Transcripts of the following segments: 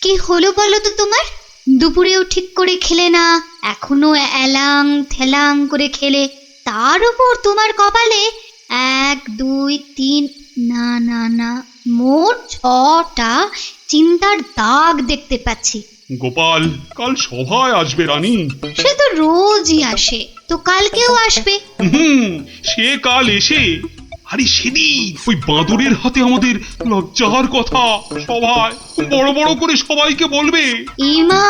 কি হলো বলো তো তোমার? দুপুরেও ঠিক করে খেলে না, এখনো এলাং থেলাং করে খেলে। তার উপর তোমার কপালে 1 2 3, না না না, মোট 6টা চিন্তার দাগ দেখতে পাচ্ছি। গোপাল কাল সভায় আসবে রানী। সে তো রোজই আসে, তো কালকেও আসবে। সে কাল এসে, আরে সেদিন ওই বাঁদরের হাতে আমাদের লজ্জার কথা সভায় বড় বড় করে সবাইকে বলবে। মা,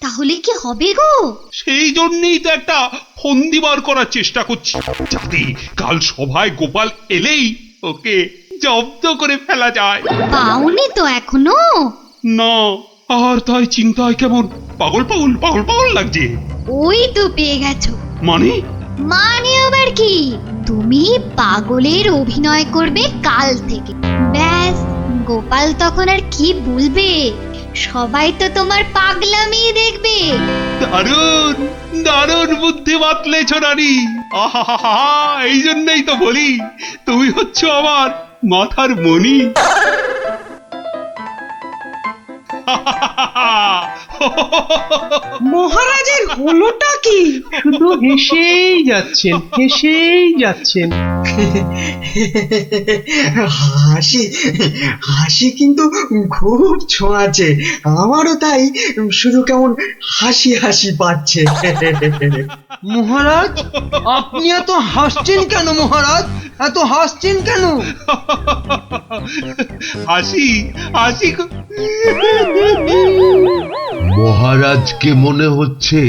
তাহলে কি হবে গো? সেই জন্যই তো একটা ফন্দি বার করার চেষ্টা করছি, যাতে কাল সভায় গোপাল এলেই ওকে জব্দ করে ফেলা যায়। পাওনি তো এখনো? না, আর তাই চিন্তায় কেমন পাগল পাগল পাগল পাগল লাগছে। ওই তো পেয়ে গেছো। মানে? মানে আবার কি? তুমি পাগলের অভিনয় করবে কাল থেকে। ব্যাস, গোপাল তখন আর কি বলবে, সবাই তো তোমার পাগলামি দেখবে। দারুণ দারুণ বুদ্ধি বাতলেছ রানী। আহা, এই জন্যই তো বলি তুমি হচ্ছ আমার মাথার মণি। মহারাজের হলোটা কি? শুধু হেসেই যাচ্ছেন, হেসেই যাচ্ছেন। হাসি হাসি কিন্তু খুব ছোঁয়াচে, আমারও তাই শুধু কেমন হাসি হাসি পাচ্ছে। মহারাজ, আপনি এত হাসছেন কেন? মহারাজ, এত হাসছেন কেন? হাসি হাসি মহারাজকে মনে হচ্ছে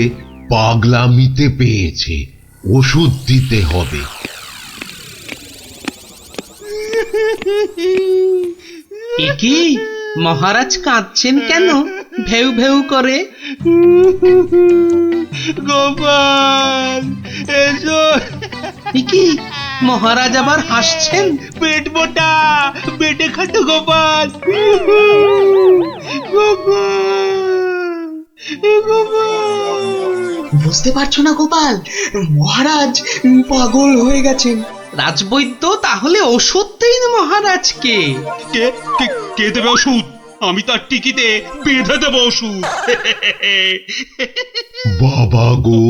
পাগলামিতে পেয়েছে, ওষুধ দিতে হবে। কি মহারাজ কাঁদছেন কেন? ভেউ ভেউ করে। গোপাল এসো। কি মহারাজ আবার হাসছেন? পেট মোটা পেটে খাটো গোপাল। গোপাল গোপাল, বুঝতে পারছো না গোপাল, মহারাজ পাগল হয়ে গেছেন। রাজবৈদ্য, তাহলে ওষুধ দিন মহারাজকে। কে কে কে দেবে ওষুধ? আমি তার টিকিতে বেঁধে দেবো ওষুধ। বাবা গো,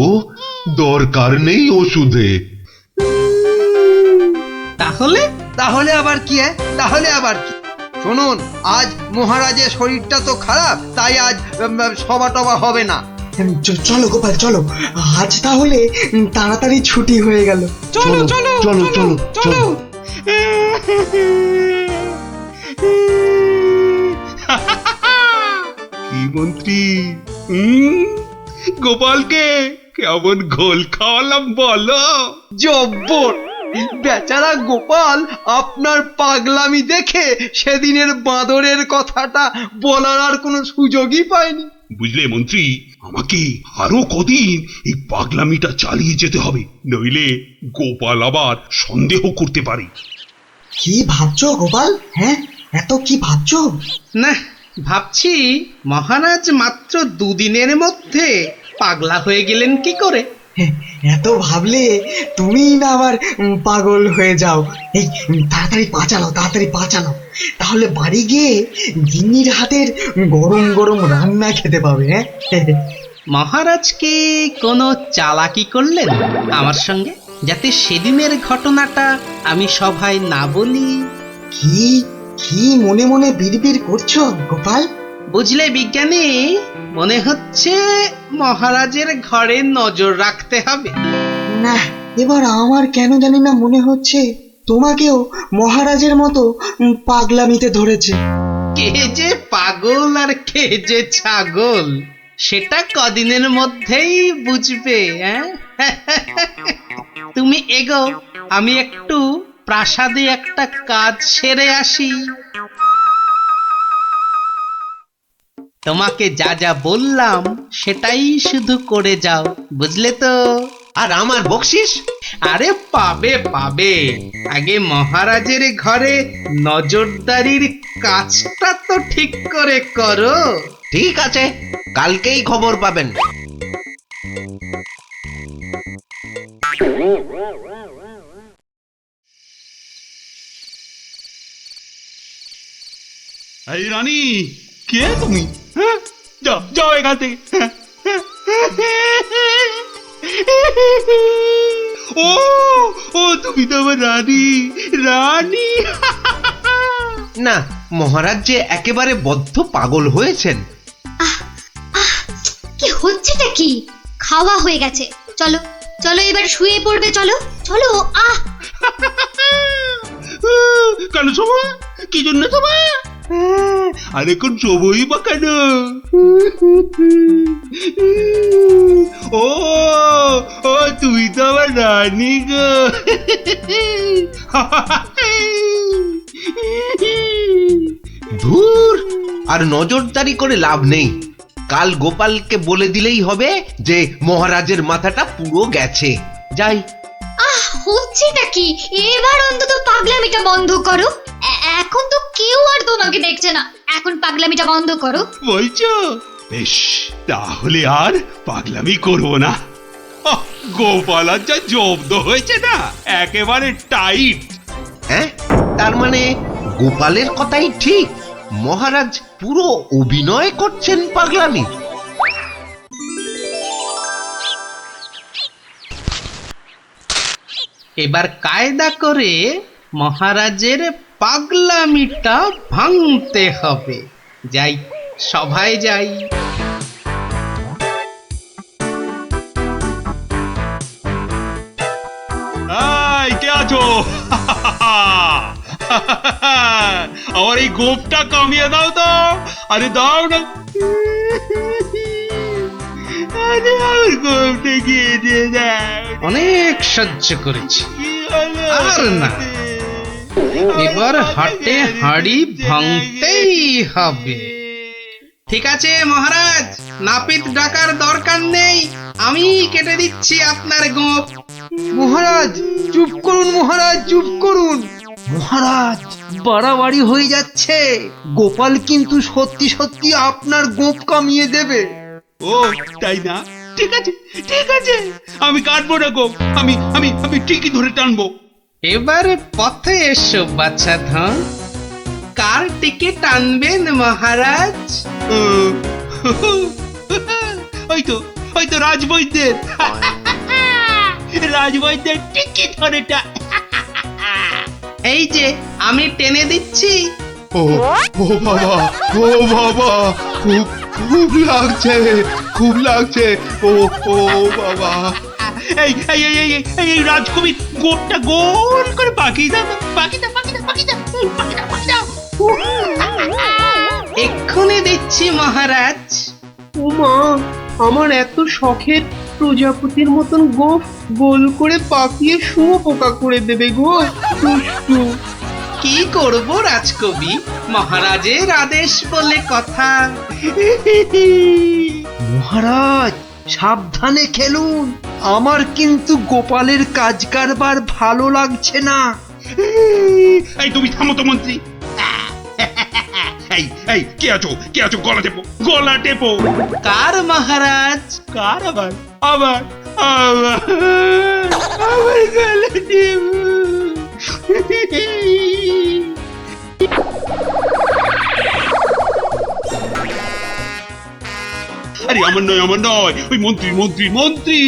দরকার নেই ওষুধে। তাহলে তাহলে আবার কি? তাহলে আবার কি? শুনুন, আজ মহারাজের শরীরটা তো খারাপ, তাই আজ সভা টভা হবে না। চলো গোপাল চলো, আজ তাহলে তাড়াতাড়ি ছুটি হয়ে গেল। চলো চলো চলো চলো চলো। কি মন্ত্রী, গোপালকে কেমন ঘোল খাওয়ালাম বলো? জব্বর! বেচারা গোপাল আপনার পাগলামি দেখে সেদিনের বাঁদরের কথাটা বলার আর কোনো সুযোগই পায়নি। বুঝলে মন্ত্রী, আমাকে আরো কদিন এই পাগলামিটা চালিয়ে যেতে হবে, নইলে গোপাল আবার সন্দেহ করতে পারে। কি ভাবছো গোপাল? হ্যাঁ, এত কি ভাবছো? না, ভাবছি মহারাজ মাত্র 2 দিনের মধ্যে পাগলা হয়ে গেলেন কি করে? এত ভাবলে তুমিই না আবার পাগল হয়ে যাও। এই তাড়াতাড়ি পাচালো, তাড়াতাড়ি পাচালো, তাহলে বাড়ি গিয়ে গিন্নির হাতের গরম গরম রান্না খেতে পাবে। হ্যাঁ, মহারাজ কি কোনো চালাকি করলেন আমার সঙ্গে, যাতে সেদিনের ঘটনাটা আমি সভায় না বলি? কি কি মনে মনে বিড়বিড় করছো গোপাল? বুঝলে বিজ্ঞানী, মনে হচ্ছে মহারাজের ঘরে নজর রাখতে হবে। না, এবার আমার কেন জানি না মনে হচ্ছে তোমাকেও মহারাজের মতো পাগলামিতে ধরেছে। কে যে পাগল আর কে যে ছাগল, সেটা কদিনের মধ্যেই বুঝবে। তুমি এগো, আমি একটু প্রাসাদে একটা কাজ সেরে আসি। তোমাকে যা যা বললাম সেটাই শুধু করে যাও, বুঝলে তো? আর আমার বকশিস? আরে পাবে পাবে, আগে মহারাজের ঘরে নজরদারির কাজটা তো ঠিক করে করো। ঠিক আছে, কালকেই খবর পাবেন। এই রানী, কে তুমি? হ্যাঁ, যাও যাও এখান থেকে। ও ও তুমি তো আমার রানী, রানী। না, মহারাজ যে একেবারে বদ্ধ পাগল হয়েছেন। কি হচ্ছেটা কি? খাওয়া হয়ে গেছে, চলো চলো এবার শুয়ে পড়বে, চলো চলো। কেন শোভা? কি জন্য শোভা? আর এখন শোবই বা কেন? ও ও তুমি তো আমার রানী গো। ধুর, আর নজরদারি করে লাভ নেই। কাল গোপালকে বলে দিলেই হবে যে মহারাজের মাথাটা পুরো গেছে। যাই। হচ্ছেটা কি? এবার অন্তত পাগলামিটা বন্ধ করো। এখন তো কেউ আর তোমাকে দেখছে না, এখন পাগলামিটা বন্ধ করো। বলছো? বেশ, তাহলে আর পাগলামি করবো না। গোপাল আর যা জব্দ হয়েছে না, একেবারে টাইট। হ্যাঁ, তার মানে গোপালের কথাই ঠিক, মহারাজ পুরো অভিনয় করছেন পাগলামি। এবার কায়দা করে মহারাজের পাগলামিটা ভাঙতে হবে। যাই, সভায় যাই। এই কে আছো? আমার এই গোপটা কামিয়ে দাও তো। আরে দাও না। আরে আমার গোপটা গিয়ে দিয়ে দাও। অনেক সহ্য করেছি, আর না। এবার হাটে হাঁড়ি ভাঙতেই হবে। ঠিক আছে মহারাজ, নাপিত ডাকার দরকার নেই, আমি কেটে দিচ্ছি আপনার গোঁফ। মহারাজ চুপ করুন, মহারাজ চুপ করুন। মহারাজ বাড়াবাড়ি হয়ে যাচ্ছে, গোপাল কিন্তু সত্যি সত্যি আপনার গোঁফ কামিয়ে দেবে। ও তাই না? ঠিক আছে ঠিক আছে, আমি কাটবো না গো। আমি আমি আমি ঠিকই ধরে টানবো। এবার পথে এসো বাচ্চা ধন, কার টিকিট টানবেন মহারাজ? ওই তো রাজবৈদ্যের। রাজবৈদ্যের টিকিট ধরে এই যে আমি টেনে দিচ্ছি। ও ও বাবা, ও বাবা, খুব খুব লাগছে, খুব লাগছে। ও ও বাবা। এই এই এই এই এই এই রাজকবির গোটটা গোল করে পাকিয়ে দাও, পাকিয়ে দাও, পাকিয়ে দাও, পাকিয়ে দাও, পাকিয়ে দাও, পাকিয়ে দাও। এক্ষুনি দিচ্ছি মহারাজ। ও মা, আমার এত শখের প্রজাপতির মতন গোঁফ গোল করে পাকিয়ে শুয়োপোকা করে দেবে গো, দুষ্টু। কি করব রাজকবি, মহারাজের আদেশ বলে কথা। মহারাজ সাবধানে খেলুন, আমার কিন্তু গোপালের কাজ কারবার ভালো লাগছে না। এই তুমি থামো তো মন্ত্রী। এই এই কে আছো, কে আছো? গলা টেপো, গলা টেপো। কার মহারাজ? কার? আবার আবার আবার আবার গলা টেপো। আরে আমার নয়, আমার নয়, ওই মন্ত্রী মন্ত্রী মন্ত্রী।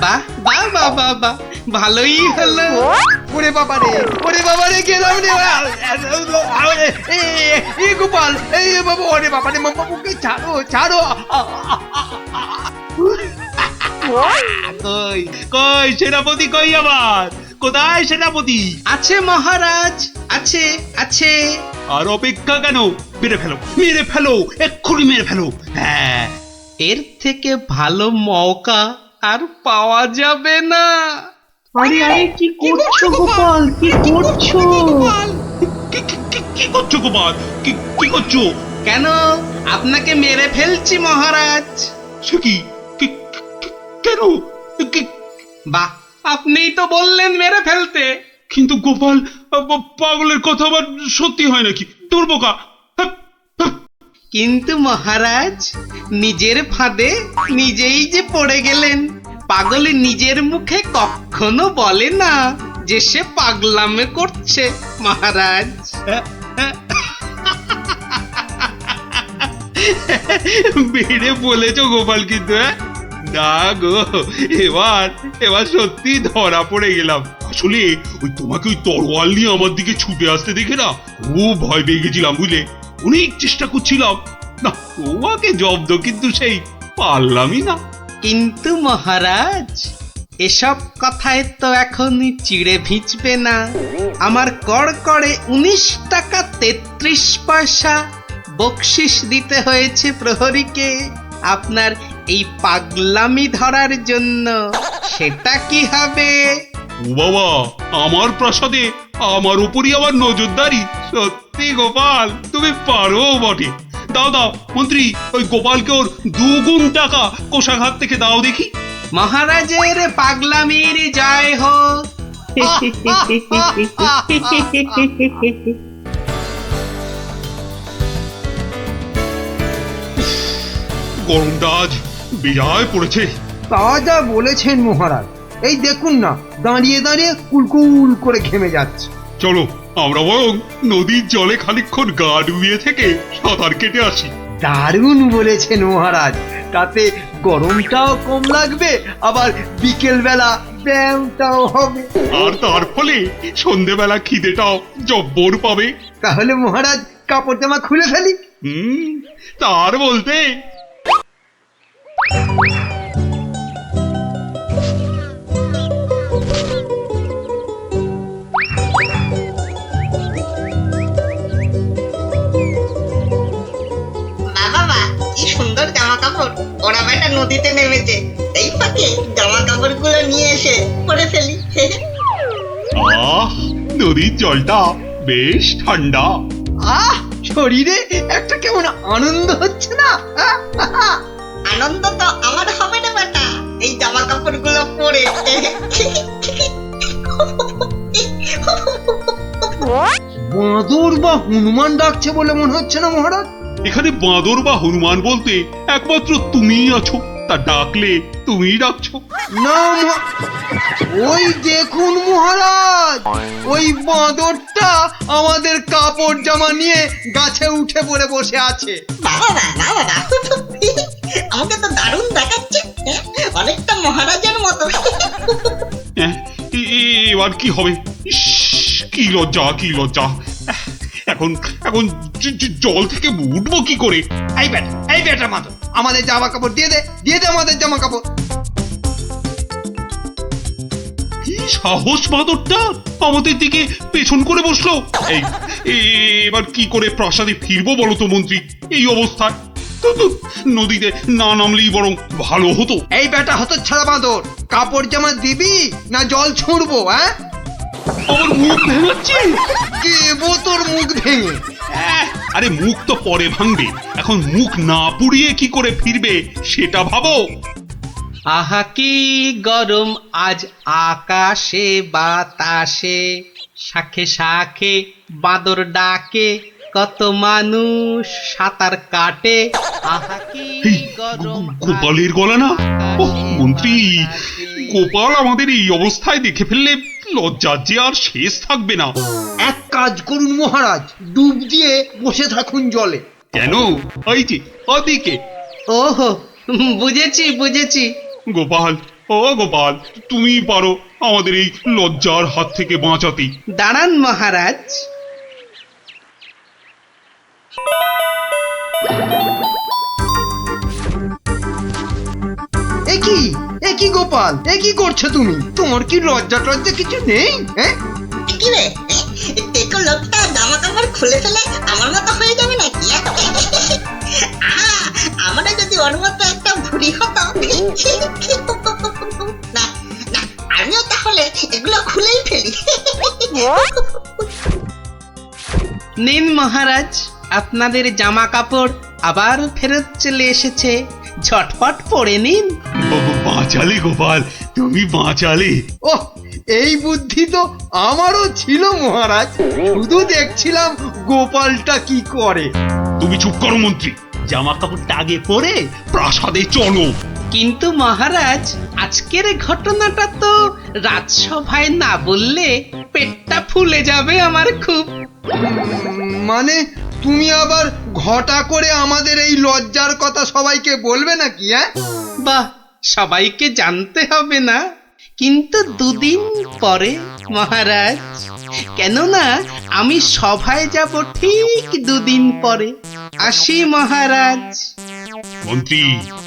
বাহ বাহ বাহ বাহ বাহ, ভালোই হলো। ওরে বাবারে, ওরে বাবারে, গেলাম রে। এই গোপাল, এই বাবা, ওরে বাবারে, বাবুকে ছাড়ো ছাড়ো। কই কই সেনাপতি, কই আবার? কোথায় সেনাপতি? আছে মহারাজ, আছে আছে। আর অপেক্ষা কেন? মেরে ফেলো, মেরে ফেলো, এক্ষুনি মেরে ফেলো। হ্যাঁ, এর থেকে ভালো মৌকা আর পাওয়া যাবে না। আরে আরে, কি করছো গোপাল, কি করছো? কি করছো গোপাল? কি করছো? কেন, আপনাকে মেরে ফেলছি মহারাজ। সে কি? কেন? বাহ, আপনিই তো বললেন মেরে ফেলতে। কিন্তু গোপাল, পাগলের কথা আবার সত্যি হয় নাকি? তোর বোকা। কিন্তু মহারাজ, নিজের ফাঁদে নিজেই যে পড়ে গেলেন। পাগল নিজের মুখে কখনো বলে না যে সে পাগলামে করছে মহারাজ। বেড়ে বলেছো গোপাল, কিন্তু না গো, এবার এবার সত্যি ধরা পড়ে গেলাম। আসলে ওই তোমাকে ওই তরোয়াল নিয়ে আমার দিকে ছুটে আসতে দেখে না খুব ভয় পেয়ে গেছিলাম, বুঝলে? অনেক চেষ্টা করছিলাম না তোমাকে জব্দ, কিন্তু সেই পারলামই না। কিন্তু মহারাজ, এসব কথায় তো এখন চিড়ে ভিজবে না। আমার কড়কড়ে 19 টাকা 33 পয়সা বকশিস দিতে হয়েছে প্রহরীকে আপনার এই পাগলামি ধরার জন্য। সেটা কি হবে? ও বাবা, আমার প্রাসাদে আমার উপরই আবার নজরদারি! সত্যি গোপাল, তুমি পারো বটে। দাও দাও মন্ত্রী, ওই গোপালকে ওর 2 গুণ টাকা কোষাঘাত থেকে দাও দেখি। মহারাজের পাগলামির জয় হোক। গরমটা আজ বেজায় পড়েছে। তা যা বলেছেন মহারাজ, এই দেখুন না, দাঁড়িয়ে দাঁড়িয়ে কুলকুল করে ঘেমে যাচ্ছে। চলো আমরা বরং নদীর জলে খানিকক্ষণ গা ডুবিয়ে থেকে সাঁতার কেটে আসি। দারুণ বলেছেন মহারাজ, তাতে গরমটাও কম লাগবে, আবার বিকেল বেলা ব্যায়ামটাও হবে। আর তার ফলে সন্ধেবেলা খিদেটাও জব্বর পাবে। তাহলে মহারাজ কাপড় জামা খুলে ফেলি। তার বলতে বাবা, কি সুন্দর জামা কাপড়! ওরা বেটা নদীতে নেমেছে, এই ফাঁকে জামা কাপড় গুলো নিয়ে এসে পরে ফেলি। আহ, নদীর জলটা বেশ ঠান্ডা। আহ, শরীরে একটা কেমন আনন্দ হচ্ছে না? আনন্দ তো আমার হবে না বেটা, এই জামা কাপড় গুলো পরে। বাঁদর বা হনুমান ডাকছে বলে মনে হচ্ছে না মহারাজ? এখানে বাঁদর বা হনুমান বলতে একমাত্র তুমিই আছো, তা ডাকলে তুমিই ডাকছো। না ওই দেখুন মহারাজ, ওই বাঁদরটা আমাদের কাপড় জামা নিয়ে গাছে উঠে পড়ে বসে আছে। বাবা, আমাকে তো দারুণ দেখাচ্ছে, অনেকটা মহারাজের মতো। এবার কি হবে? ইস, কি লজ্জা, কি লজ্জা! এখন এখন জল থেকে উঠবো কি করে? এই বেটা মাদর, আমাদের জামা কাপড় দিয়ে দে আমাদের জামা কাপড়। কি সাহস বাঁদরটা আমাদের দিকে পেছন করে বসলো! এবার কি করে প্রাসাদে ফিরবো বলো তো মন্ত্রী, এই অবস্থায়? নদীতে না নামলেই বরং ভালো হতো। এই বেটা হতচ্ছাড়া বাঁদর, কাপড় জামা দিবি না জল ছুঁড়বো? আমার মুখ ভেঙাচ্ছে। দেবো তোর মুখ ভেঙে। আরে মুখ তো পরে ভাঙবে, এখন মুখ না পুড়িয়ে কি করে ফিরবে সেটা ভাবো। আহা কি গরম আজ আকাশে বাতাসে, শাখে শাখে বাদর ডাকে, কত মানুষ সাঁতার কাটে। আহা কি এই, গরম গোপালের গলা না? ওহ মন্ত্রী, গোপাল আমাদের এই অবস্থায় দেখে ফেললে লজ্জার যে আর শেষ থাকবে না। এক কাজ করুন মহারাজ, ডুব দিয়ে বসে থাকুন জলে। কেন? ওই যে ওদিকে। ওহো, বুঝেছি বুঝেছি। গোপাল, ও গোপাল, তুমি পারো আমাদের এই লজ্জার হাত থেকে বাঁচাতে। দাঁড়ান মহারাজ। একি গোপাল, কি করছো তুমি? তোমার কি লজ্জা টজ্জা কিছু নেই? কি রে, টেকো লোকটা জামা কাপড় খুলে ফেলে আমার মতো হয়ে যাবে নাকি? আমরা যদি ওর মতো একটা ভুড়ি হতো। না না, আমিও তাহলে এগুলো খুলেই ফেলি। নিন মহারাজ, আপনাদের জামা কাপড় আবার ফেরত চলে এসেছে, ঝটপট পরে নিন। বাঁচালে গোপাল, তুমি বাঁচালে। ওহ, এই বুদ্ধি তো আমারও ছিল মহারাজ, শুধু দেখছিলাম গোপালটা কি করে। তুমি চুপ করো মন্ত্রী, জামা কাপড়টা আগে পরে প্রাসাদে চলো। কিন্তু মহারাজ, আজকের ঘটনাটা তো রাজসভায় না বললে পেটটা ফুলে যাবে আমার খুব। মানে তুমি আবার ঘটা করে আমাদের এই লজ্জার কথা সবাইকে বলবে নাকি? বাহ, সবাইকে জানতে হবে না, কিন্তু দুদিন পরে মহারাজ। কেননা আমি সভায় যাব ঠিক দুদিন পরে। আসি মহারাজ। মন্ত্রী,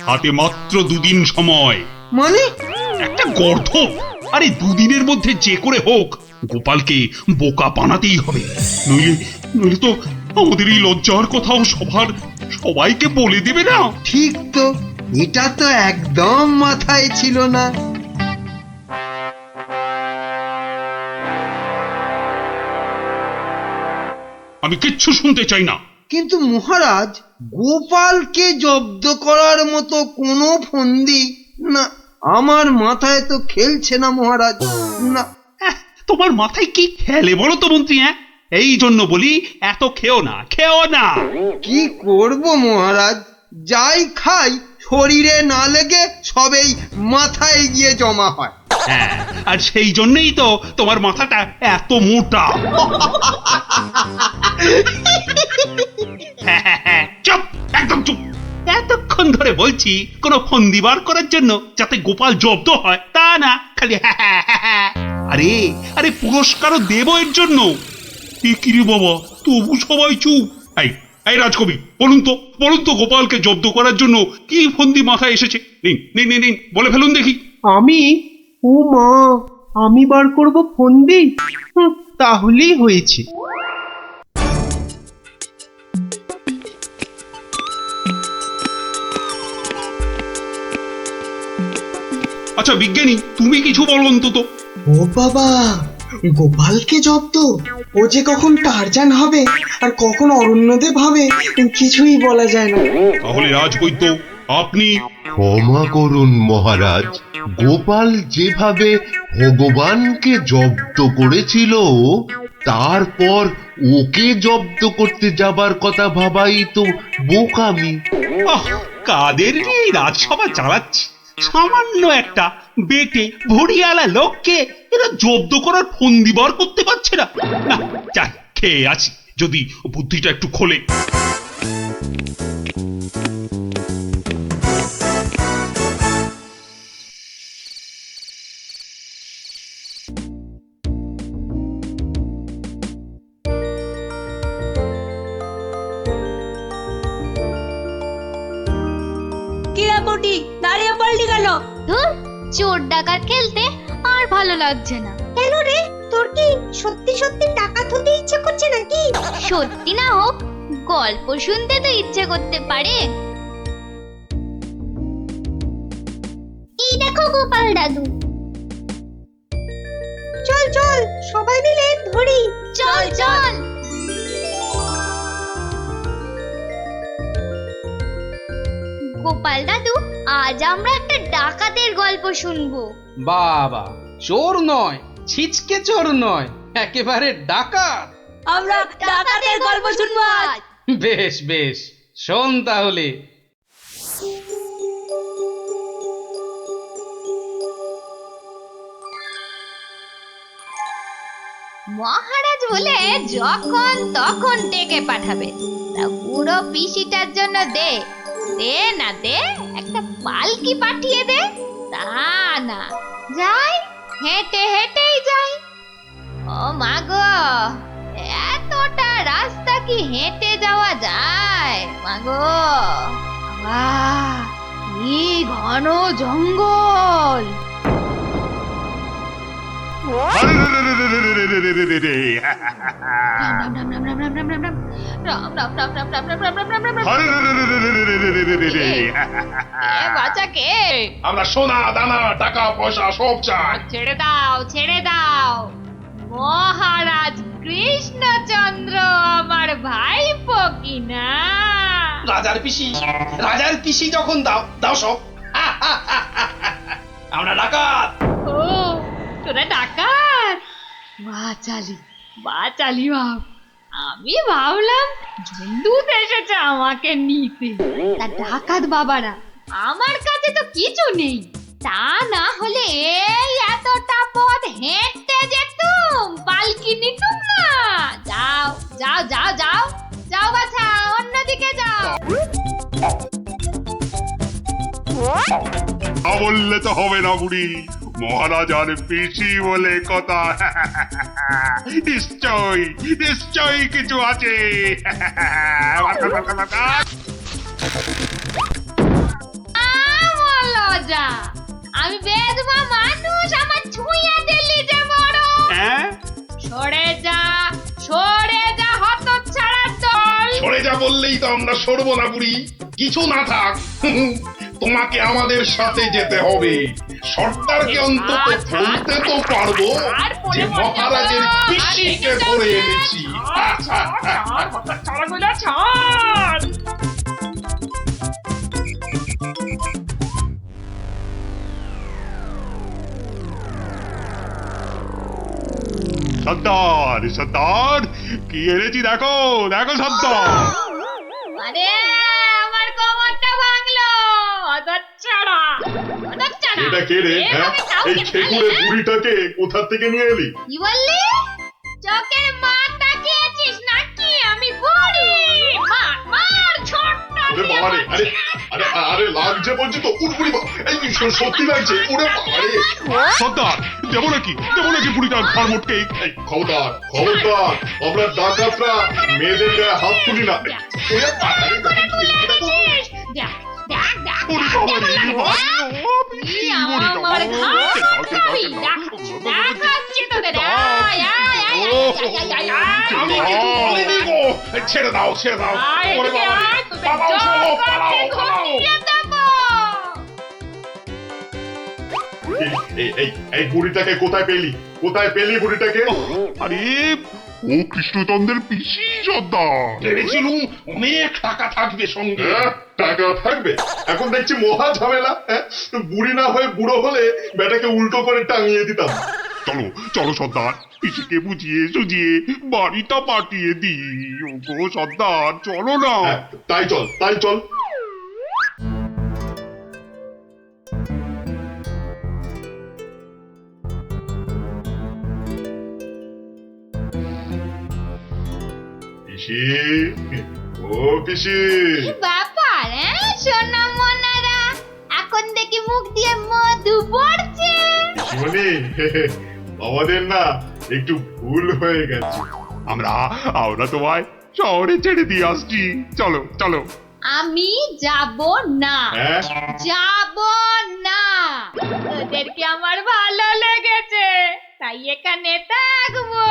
হাতে মাত্র 2 দিন সময়। মানে একটা গর্ধপ! আরে 2 দিনের মধ্যে যে করে হোক গোপালকে বোকা বানাতেই হবে, নইলে তো আমাদের এই লজ্জার কথাও সবাইকে বলে দেবে না। ঠিক তো, এটা তো একদম মাথায় ছিল না। আমি কিচ্ছু শুনতে চাই না। কিন্তু মহারাজ, গোপালকে জব্দ করার মতো কোনো ফন্দি না, আমার মাথায় তো খেলছে না মহারাজ। না, তোমার মাথায় কি খেলে বলো তো মন্ত্রী? এই জন্য বলি এত খেও না। কি করব মহারাজ, যাই খাই শরীরে না লেগে সবেই মাথায় গিয়ে জমা হয়। হ্যাঁ, আর সেই জন্যই তো তোমার মাথাটা এত মোটা। চুপ, একদম চুপ। এতক্ষণ ধরে বলছি কোনো ফন্দি বার করার জন্য যাতে গোপাল জব্দ হয়, তা না খালি আরে পুরস্কারও দেব এর জন্য। কি রে বাবা, তবু সবাই চুপ। এই রাজকবি, বলুন তো গোপালকে জব্দ করার জন্য কি ফন্দি মাথায় এসেছে? নিন বলে ফেলুন দেখি। ও মা, আমি বার করব ফন্দি? তাহলেই হয়েছে। আচ্ছা বিজ্ঞানী, তুমি কিছু বলো অন্তত। ও বাবা, গোপালকে জব্দ? ও যে কখন টারজান হবে আর কখন অরণ্যদেব হবে কিছুই বলা যায় না। তাহলে রাজবৈদ্য, আপনি। ক্ষমা করুন মহারাজ, গোপাল যেভাবে ভগবানকে জব্দ করেছিল তারপর ওকে জব্দ করতে যাবার কথা ভাবাই তো বোকামি। কাদের এই রাজসভা চালাচ্ছি? সামান্য একটা বেটে ভড়িয়ালা লোককে এরা জব্দ করার ফন্দি বার করতে পারছে না। যাই, খেয়ে আছি, যদি বুদ্ধিটা একটু খোলে। দাঁড়িয়ে পড়লি কেন? ধুর, চোর ডাকাত খেলতে আর ভালো লাগছে না। কেন রে, তোর কি সত্যি ডাকাত হতে ইচ্ছে করছে নাকি? সত্যি না হোক, গল্প শুনতে তো ইচ্ছে করতে পারে। এই দেখো গোপাল দাদু। চল সবাই মিলে ধরি। চল। গোপাল দাদু, আজ আমরা একটা ডাকাতের গল্প শুনবো। বাবা, চোর নয়, ছিচকে চোর নয়, একেবারে ডাকাত। আমরা ডাকাতের গল্প শুনবো আজ। বেশ, শোন তাহলে। মহারাজ বলে যখন তখন ডেকে পাঠাবে, তা বুড়ো পিসিটার জন্য দে একটা পালকি পাঠিয়ে দে। তা না, যাই হেঁটেই যাই। ও মা গো, এতটা রাস্তা কি হেঁটে যাওয়া যায়? মা গো, কি ঘন জঙ্গল! আমরা সোনা দানা টাকা পয়সা সব চাই। ছেড়ে দাও। মহারাজ কৃষ্ণচন্দ্র আমার ভাইপো কিনা। রাজার পিসি যখন দাও সব। আমরা ডাকাত। ও, তোরা ডাকাত? বাচালি বাপ। আমি ভাবলাম ঝুন্ডুত এসেছে আমাকে নিতে। তা ডাকাত বাবারা, আমার কাছে তো কিছু নেই। তা না হলে এই এতটা পথ হেঁটে যেতুম, পালকি নিতুম না। যাও যাও বাছা, অন্যদিকে যাও। বললে তো হবে না বুড়ি, মহারাজ আর পিসি বলে কথা। নিশ্চয়ই নিশ্চয়ই কিছু আছে। লজা, আমি বেদবা মানুষ, আমার ছুঁয়ে দিলি যে বড়। হ্যাঁ, সরে যা, সরে যা হতচ্ছাড়ার দল। সরে যা বললেই তো আমরা সরবো না বুড়ি, কিছু না থাক। তোমাকে আমাদের সাথে যেতে হবে। সর্দারকে অন্তত বলতে তো পারবো যে মহারাজের পিসিকে ধরে এনেছি। সর্দার সর্দার, কি এনেছি দেখো দেখো সর্দার। আরে আমার কোমরটা ভাঙলো, হতচ্ছাড়া হতচ্ছাড়া। এটা কে রে? হ্যাঁ, এই খেকুড়ে বুড়িটাকে কোথা থেকে নিয়ে এলি? কি বললি? চোখের মাথা খেয়েছিস নাকি? আমি বুড়ি? মার মার, ছোট্ট ওরে বাবা রে, আরে আরে আরে লাগছে বলছি তো, উড়বুড়ি এই সত্যি লাগছে। ওরে বাবা রে সর্দার, দেবো নাকি বুড়িটার ঘর মোটকে? খবরদার খবরদার, আমরা ডাকাতরা মেয়েদের গায়ে হাত তুলি না। ওরে বাবা রে, দেখ দেখ দেখ, ওরে বাবা রে, আমার ঘাট খাবি, দেখাচ্ছি তোদের। আয় আয় আয় আয় আয় আয়। ছেড়ে দাও ছেড়ে দাও। ওরে বাবা রে, পালাও সব, পালাও পালাও। এই বুড়িটাকে কোথায় পেলি? কোথায় পেলি বুড়িটাকে? আরে ও কৃষ্ণচন্দ্রের পিসি সর্দার। ভেবেছিলুম অনেক টাকা থাকবে সঙ্গে। টাকা থাকবে? এখন দেখছি মহা ঝামেলা। বুড়ি না হয়ে বুড়ো হলে বেটাকে উল্টো করে টাঙিয়ে দিতাম। চলো চলো সর্দার, পিসিকে বুঝিয়ে সুঝিয়ে বাড়িটা পাঠিয়ে দিই। ওগো সর্দার, চলো না। তাই চল তাই চল। পিসি, ও পিসি। ব্যাপার সোনা মনারা, এখন দেখি মুখ দিয়ে মধু পড়ছে। পিসিমণি, আমাদের না একটু ভুল হয়ে গেছে। আমরা তোমায় শহরে ছেড়ে দিয়ে আসছি। চলো চলো। আমি যাব না, হ্যাঁ, যাব না। তোদেরকে আমার ভালো লেগেছে, তাই এখানে থাকবো।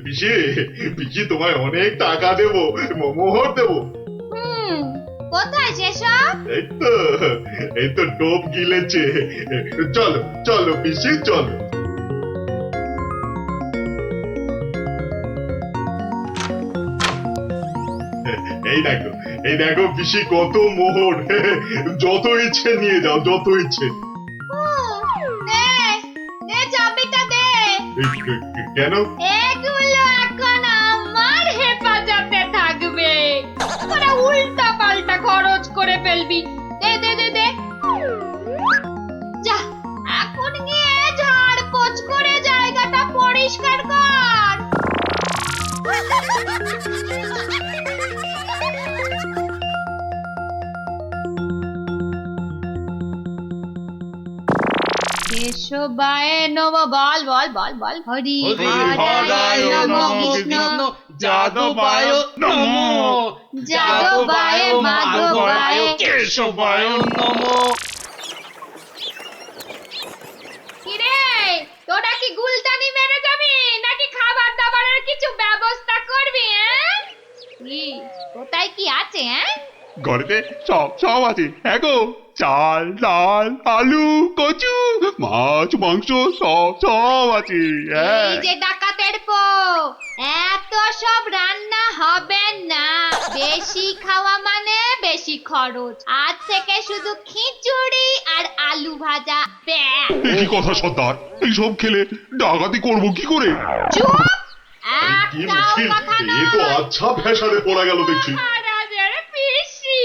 পিসি পিসি তোমায় অনেক টাকা দেবো, মোহর দেবো। কোথায় সেসব? এই তো টোপ গিলেছে। চলো চলো পিসি চলো। এই দেখো পিসি, কত মোহর। যত ইচ্ছে নিয়ে যাও, যত ইচ্ছে। চাবিটা দে। কেন? এগুলো এখন আমার হেফাজতে থাকবে, তোরা উল্টা পাল্টা খরচ করে ফেলবি। দে দে দে দে। যা, এখন গিয়ে ঝাড় পোছ করে জায়গাটা পরিষ্কার কর। কেশবায় নম, বল বল বল বল। হরি হরায় নম, কৃষ্ণ যাদবায় নমো, যাদবায় মাধবায় কেশবায় নমো। কিরে, তোরা কি গুলতানি মেরে যাবি নাকি খাবার দাবারের কিছু ব্যবস্থা করবি? কি কোথায় কি আছে? ঘরেতে সব সব আছে। হ্যাঁ গো, চাল ডাল আলু কচু মাছ মাংস সব সব আছে। এই যে ডাকাতের পো, এত সব রান্না হবে না। বেশি খাওয়া মানে বেশি খরচ। আজ থেকে শুধু খিচুড়ি আর আলু ভাজা। ব্যাস। কি কথা সর্দার, এইসব খেলে ডাকাতি করবো কি করে? চুপ, কি একটাও মুশকিল, কথা না। এ তো আচ্ছা ফ্যাসাদে পড়া গেল দেখছি। মহারাজের পিসি।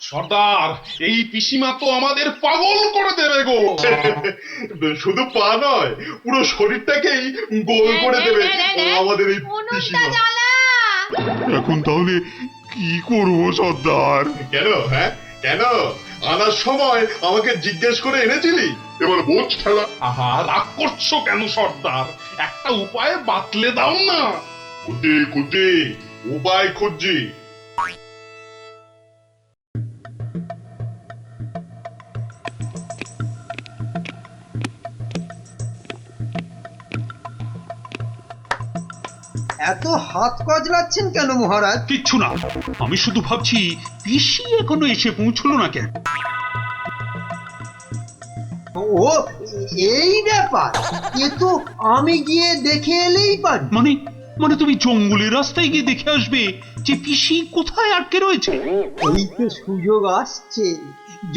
সর্দার, এই পিসিমা তো আমাদের পাগল করে দেবে গো। শুধু পা নয়, পুরো শরীরটাকেই গোল করে দেবে আমাদের এই উনুনটা পিসিমা। জ্বালা। এখন তাহলে কি করবো সর্দার? কেন হ্যাঁ কেন আনার সময় আমাকে জিজ্ঞেস করে এনেছিলি? এবার বোঝ ঠেলা। আহা, রাগ করছো কেন সর্দার? একটা উপায় বাতলে দাও না। খুঁজি খুঁজি উপায় খুঁজছি। এত হাত কজলাচ্ছেন কেন মহারাজ? কিচ্ছু না, আমি শুধু ভাবছি পিসি এখনো এসে পৌঁছলো না কেন। ও এই ব্যাপার, এ তো আমি গিয়ে দেখে এলেই পারি। মানে মানে তুমি জঙ্গলের রাস্তায় গিয়ে দেখে আসবে যে পিসি কোথায় আটকে রয়েছে? এই তো সুযোগ আসছে,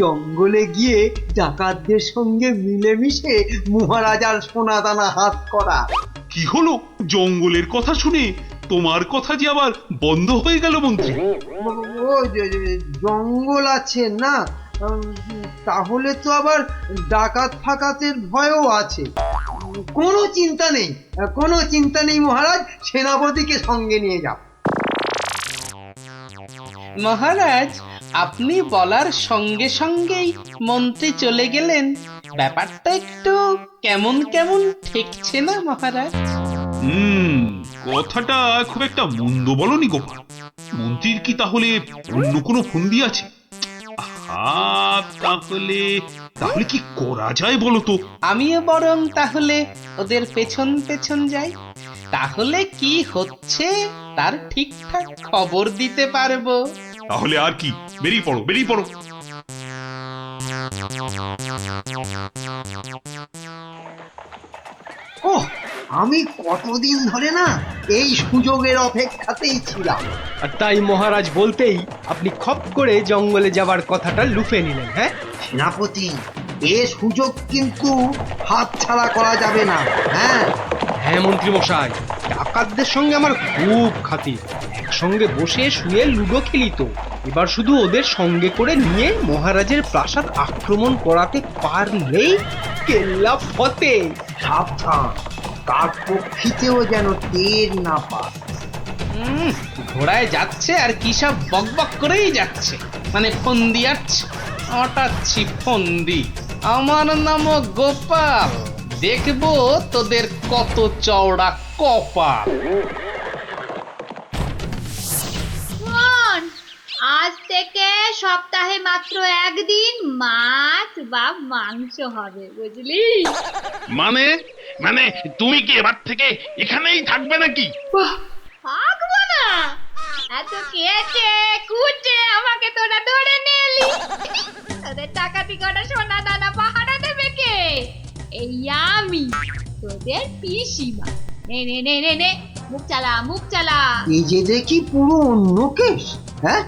জঙ্গলে গিয়ে ডাকাতদের সঙ্গে মিলেমিশে মহারাজার সোনাদানা হাত করা। কি হলো? জঙ্গলের কথা শুনে তোমার কথা যে আবার বন্ধ হয়ে গেল মন্ত্রী? ও জঙ্গল আছে না, তাহলে তো আবার ডাকাত ফাকাতের ভয়ও আছে। কোনো চিন্তা নেই, কোনো চিন্তা নেই মহারাজ, সেনাপতিকে সঙ্গে নিয়ে যাও। মহারাজ, আপনি বলার সঙ্গে সঙ্গেই মন্ত্রী চলে গেলেন। ব্যাপারটা একটু কেমন কেমন ঠেকছে না মহারাজ? কথাটা খুব একটা মন্দ বলনি গোপাল। মন্ত্রীর কি তাহলে অন্য কোনো ফন্দি আছে? তাহলে তাহলে কি করা যায় বলো তো? আমিও বরং তাহলে ওদের পেছন পেছন যাই, তাহলে কি হচ্ছে তার ঠিকঠাক খবর দিতে পারবো। তাহলে আর কি, বেরিয়ে পড়ো বেরিয়ে পড়ো। ওহ, আমি কতদিন ধরে না এই সুযোগের অপেক্ষাতেই ছিলাম। আর তাই মহারাজ বলতেই আপনি খপ করে জঙ্গলে যাবার কথাটা লুফে নিলেন। হ্যাঁ সেনাপতি, এ সুযোগ কিন্তু হাতছাড়া করা যাবে না। হ্যাঁ হ্যাঁ মন্ত্রী মশাই, ডাকাতদের সঙ্গে আমার খুব খাতির। একসঙ্গে বসে শুয়ে লুডো খেলি তো। এবার শুধু ওদের সঙ্গে করে নিয়ে মহারাজের প্রাসাদ আক্রমণ করাতে পারলেই কেল্লা ফতে। সাবধান, কার পক্ষিতেও যেন টের না পায়। ঘোড়ায় যাচ্ছে আর কি সব বকবক করেই যাচ্ছে, মানে ফন্দি আটাচ্ছি ফন্দি। আমার নাম গোপাল, দেখবো তোদের কত চওড়া কপাল। শোন, আজ থেকে সপ্তাহে মাত্র একদিন মাছ বা মাংস হবে, বুঝলি? মানে মানে তুমি কি এবার থেকে এখানেই থাকবে নাকি? থাকবো না? এত কেটে কুটে আমাকে তোরা ধরে নিলি, তোদের টাকাতি কটা সোনা দানা পাহারা দেবে কে? এই আমি, তোদের পিসিমা। নে নে নে নে নে, মুখ চালা মুখ চালা। এই যে দেখি পুরো অন্য কেস। হ্যাঁ,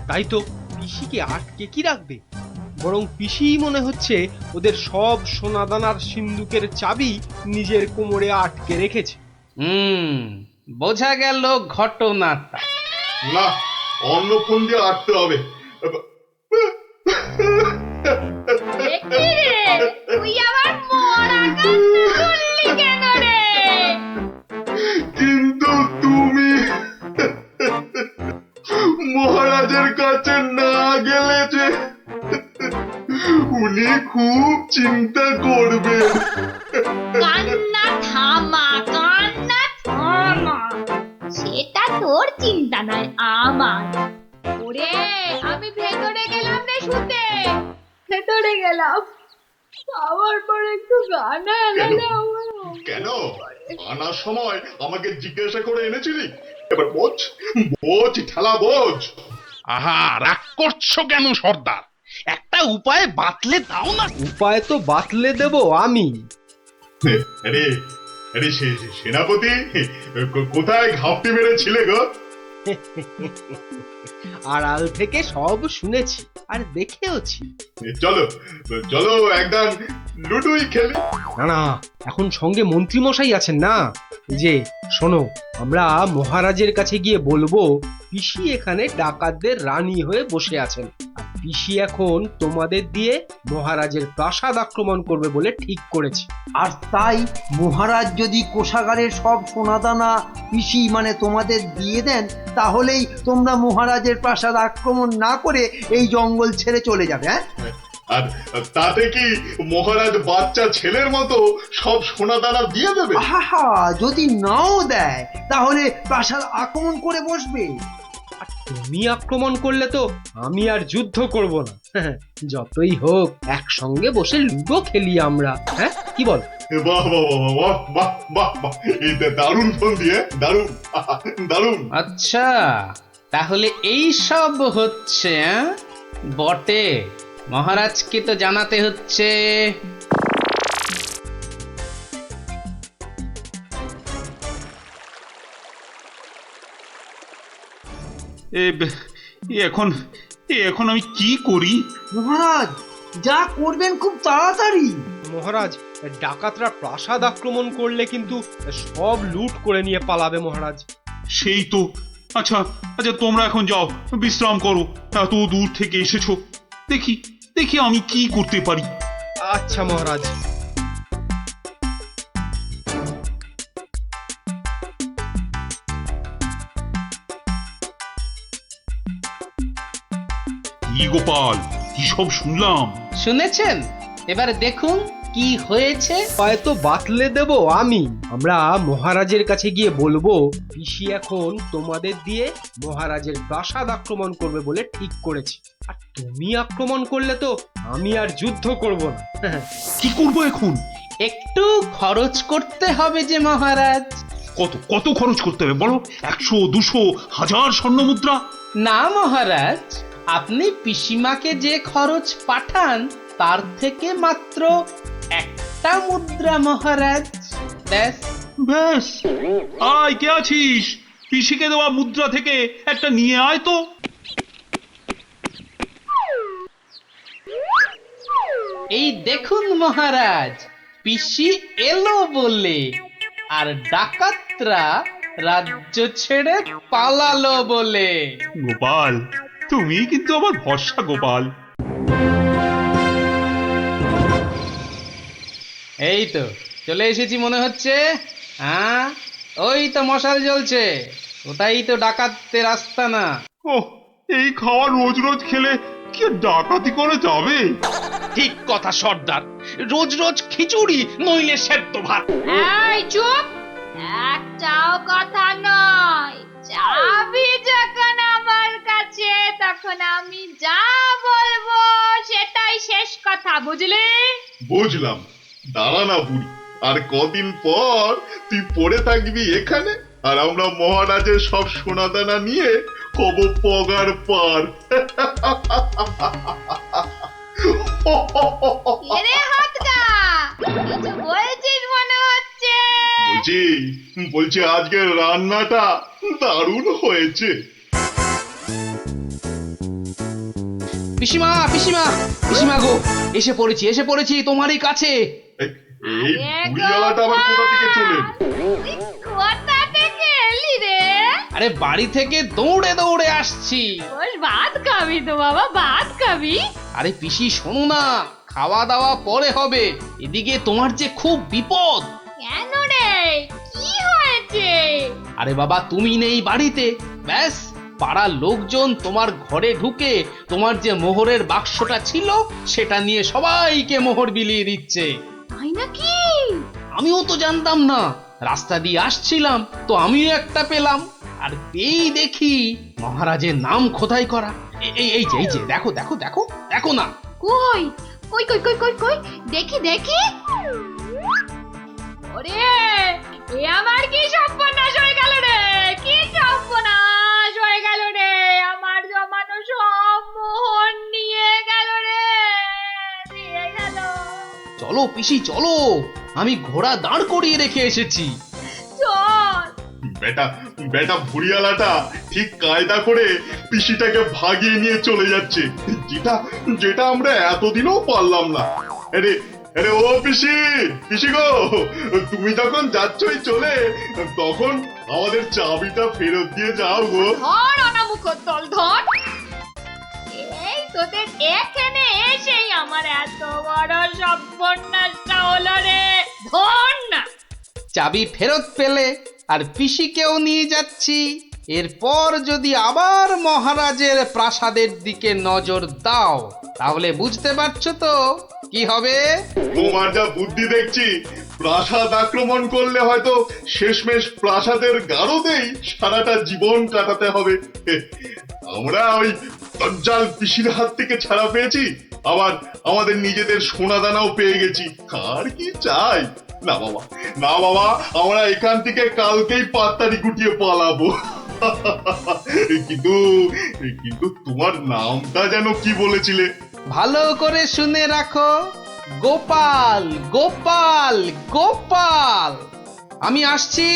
তাই তো, পিসিকে আটকে কি রাখবে? বরং পিসি মনে হচ্ছে ওদের সব সোনাদানার সিন্ধুকের চাবি নিজের কোমরে আটকে রেখেছে। বোঝা গেল ঘটনাটা। না, অন্য ফোন দিয়ে আটতে হবে। দেখি রে, তুই আবার মরা কান্না করলি কেন রে? কিন্তু তুমি মহারাজের কাছে না গেলে যে উনি খুব চিন্তা করবেন। কান্না থামা, কান্না থামা। সেটা তোর চিন্তা নয়, আমার। ওরে, আমি ভেতরে গেলাম রে শুতে, ভেতরে গেলাম। আবার পরে একটু গানা এলালে আমার। কেন আনার সময় আমাকে জিজ্ঞাসা করে এনেছিলি? এবার বোঝ বোঝ ঠেলা বোঝ। আহা, রাগ করছো কেন সর্দার? একটা উপায় বাতলে দাও না। উপায় তো বাতলে দেব আমি। আরে আরে সেনাপতি, কোথায় ঘাপটি মেরেছিলে গো? আড়াল থেকে সব শুনেছি আর দেখেওছি। চলো চলো একদম লুডুই খেলি। না না, এখন সঙ্গে মন্ত্রী মশাই আছেন না। এই যে শোনো, আমরা মহারাজের কাছে গিয়ে বলবো পিসি এখানে ডাকাতদের রানী হয়ে বসে আছেন, আর পিসি এখন তোমাদের দিয়ে মহারাজের প্রাসাদ আক্রমণ করবে বলে ঠিক করেছে। আর তাই মহারাজ যদি কোষাগারের সব সোনাদানা পিসি মানে তোমাদের দিয়ে দেন, তাহলেই তোমরা মহারাজের প্রাসাদ আক্রমণ না করে এই জঙ্গল ছেড়ে চলে যাবে। হ্যাঁ, আর তাতে কি মহারাজ বাচ্চা ছেলের মতো সব সোনা দানা দিয়ে দেবে? আহা, যদি নাও দেয় তাহলে প্রাসাদ আক্রমণ করে বসবে। আর তুমি আক্রমণ করলে তো আমি আর যুদ্ধ করব না। যতই হোক একসঙ্গে বসে লুডো খেলি আমরা। হ্যাঁ, কি বল? বাহ বাহ বাহ বাহ বাহ বাহ বাহ, এটা দারুণ ফোন দিয়ে, দারুণ দারুণ। আচ্ছা, তাহলে এই সব হচ্ছে বটে। মহারাজকে তো জানাতে হচ্ছে। এখন এখন আমি কি করি? মহারাজ যা করবেন খুব তাড়াতাড়ি। মহারাজ, ডাকাতরা প্রাসাদ আক্রমণ করলে কিন্তু সব লুট করে নিয়ে পালাবে মহারাজ। সেই তো। আচ্ছা আচ্ছা, তোমরা এখন যাও, বিশ্রাম করো। এত দূর থেকে এসেছো, দেখি দেখি আমি কি করতে পারি। আচ্ছা মহারাজ। কি গোপাল, কি সব শুনলাম? শুনেছেন? এবার দেখুন কি হয়েছে। হয়তো বাতলে দেব আমি। আমরা মহারাজের কাছে গিয়ে বলবো পিসি এখন তোমাদের দিয়ে মহারাজের প্রাসাদ আক্রমণ করবে বলে ঠিক করেছে। আর তুমি আক্রমণ করলে তো আমি আর যুদ্ধ করব না। কি করবো এখন? একটু খরচ করতে হবে যে মহারাজ। কত কত খরচ করতে হবে বলো? 100, 200, 1000 স্বর্ণ মুদ্রা? না মহারাজ, আপনি পিসিমাকে যে খরচ পাঠান তার থেকে মাত্র একটা মুদ্রা মহারাজ। ব্যাস। ব্যাস? আয়, কে আছিস? পিসিকে দেওয়া মুদ্রা থেকে একটা নিয়ে আয় তো। এই দেখুন মহারাজ, পিসি এলো বলে, আর ডাকাতরা রাজ্য ছেড়ে পালালো বলে। গোপাল, তুমি কিন্তু আমার ভরসা গোপাল। এই তো চলে এসেছি মনে হচ্ছে। হ্যাঁ, ওই তো মশাল জ্বলছে, ওটাই তো ডাকাতদের রাস্তা না। ওহ, এই খাওয়া রোজ রোজ খেলে কি আর ডাকাতি করে যাবে? ঠিক কথা সর্দার, রোজ রোজ খিচুড়ি নইলে সেদ্ধ ভাত। এই চুপ! একটাও কথা নয়। চাবি যখন আমার কাছে, তখন আমি যা বলবো সেটাই শেষ কথা, বুঝলি? বুঝলাম। দাঁড়া না বুড়ি, আর কদিন পর তুই পড়ে থাকবি এখানে, আর আমরা মহারাজের সব সোনাদানা নিয়ে হব পগার পার। এরে হাতটা, কিছু বলছিস মনে হচ্ছে। বলছি আজকের রান্নাটা দারুণ হয়েছে। পিসিমা পিসিমা পিসিমা গো, এসে পড়েছি তোমারই কাছে। এই বুড়িওয়ালাটা আবার কোথা থেকে চলে? কোথা থেকে এলি রে? আরে বাড়ি থেকে দৌড়ে দৌড়ে আসছি। বল, ভাত খাবি তো বাবা, ভাত খাবি? আরে পিসি শোনো না, খাওয়া দাওয়া পরে হবে। এদিকে তোমার যে খুব বিপদ। কেন রে, কি হয়েছে? আরে বাবা, তুমি নেই বাড়িতে, ব্যাস পাড়ার লোকজন তোমার ঘরে ঢুকে তোমার যে মোহরের বাক্সটা ছিল সেটা নিয়ে সবাইকে মোহর বিলিয়ে দিচ্ছে। তাই নাকি? আমিও তো জানতাম না, রাস্তা দিয়ে আসছিলাম তো আমিও একটা পেলাম, আর পেয়েই দেখি মহারাজের নাম খোদাই করা। এই যে দেখো দেখো দেখো দেখো না। কই কই কই কই কই কই, দেখি দেখি। ওরে, এ আমার কি সর্বনাশ হয়ে গেল রে! কি সর্বনাশ হয়ে গেল রে! আমার জমানো সব মোহর নিয়ে গেল রে, নিয়ে গেল। চলো পিসি চলো, আমি ঘোড়া দাঁড় করিয়ে রেখে এসেছি। চল। বেটা বেটা বুড়িওয়ালাটা ঠিক কায়দা করে পিসিটাকে ভাগিয়ে নিয়ে চলে যাচ্ছে, যেটা যেটা আমরা এতদিনও পারলাম না। আরে আরে ও পিসি, পিসি গো, তুমি যখন যাচ্ছই চলে, তখন আমাদের চাবিটা ফেরত দিয়ে যাও গো। ধর অনামুখ দল, ধর। এই তোদের এখানে এসেই আমার এত বড় সর্বনাশটা হলো রে, ধর না। চাবি ফেরত পেলে আর পিসিকেও নিয়ে যাচ্ছি। এরপর যদি আবার মহারাজের প্রাসাদের দিকে নজর দাও তাহলে বুঝতে পারছো তো কি হবে। তোমার যা বুদ্ধি দেখছি, প্রাসাদ আক্রমণ করলে হয়তো শেষমেশ প্রাসাদের গারদেই সারাটা জীবন কাটাতে হবে। আমরা ওই দজ্জাল পিসির হাত থেকে ছাড়া পেয়েছি, আবার আমাদের নিজেদের সোনা দানাও পেয়ে গেছি। আর কি চাই? না বাবা, না বাবা, আমরা এখান থেকে কালকেই পাত্তারি গুটিয়ে পালাবো। কিন্তু কিন্তু তোমার নামটা যেন কি বলেছিলে? ভালো করে শুনে রাখো, গোপাল গোপাল গোপাল। আমি আসছি।